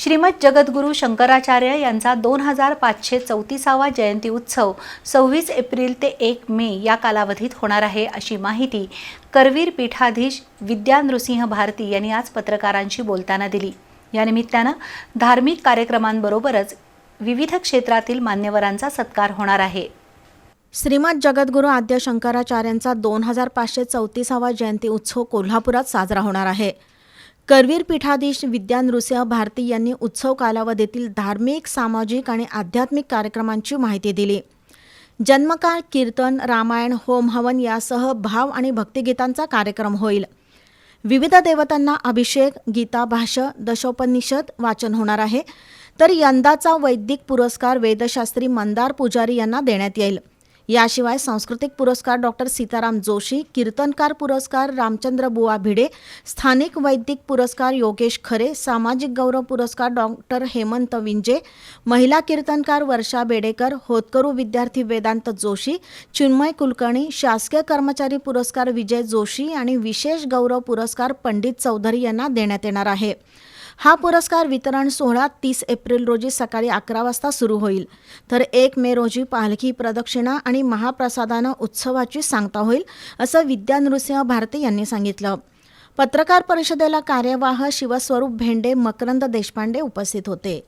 श्रीमद जगद्गुरू शंकराचार्य यांचा 2534वा जयंती उत्सव 26 एप्रिल ते 1 मे या कालावधीत होणार आहे, अशी माहिती करवीर पीठाधीश विद्या नृसिंह भारती यांनी आज पत्रकारांशी बोलताना दिली। या निमित्तानं धार्मिक कार्यक्रमांबरोबरच विविध क्षेत्रातील मान्यवरांचा सत्कार होणार आहे। श्रीमद जगद्गुरू आद्य शंकराचार्यांचा 2534वा जयंती उत्सव कोल्हापुरात साजरा होणार आहे। करवीर पीठाधीश विद्या नृसिंह भारती यांनी उत्सव कालावधीतील धार्मिक, सामाजिक आणि आध्यात्मिक कार्यक्रमांची माहिती दिली। जन्मकाळ, कीर्तन, रामायण, होम हवन यासह भाव आणि भक्तिगीतांचा कार्यक्रम होईल। विविध देवतांना अभिषेक, गीता भाष्य, दशोपनिषद वाचन होणार आहे। तर यंदाचा वैदिक पुरस्कार वेदशास्त्री मंदार पुजारी यांना देण्यात येईल। याशिवाय सांस्कृतिक पुरस्कार डॉक्टर सीताराम जोशी, कीर्तनकार पुरस्कार रामचंद्र बुवा भिडे, स्थानिक वैदिक पुरस्कार योगेश खरे, सामाजिक गौरव पुरस्कार डॉक्टर हेमंत विंजे, महिला कीर्तनकार वर्षा बेडेकर, होतकरू विद्यार्थी वेदांत जोशी, चिन्मय कुलकर्णी, शासकीय कर्मचारी पुरस्कार विजय जोशी आणि विशेष गौरव पुरस्कार पंडित चौधरी यांना देण्यात येणार आहे। हा पुरस्कार वितरण सोहळा 30 एप्रिल रोजी सकाळी 11 वाजता सुरू होईल। तर 1 मे रोजी पालखी प्रदक्षिणा आणि महाप्रसादानं उत्सवाची सांगता होईल, असं विद्या नृसिंह भारती यांनी सांगितलं। पत्रकार परिषदेला कार्यवाह शिवस्वरूप भेंडे, मकरंद देशपांडे उपस्थित होते।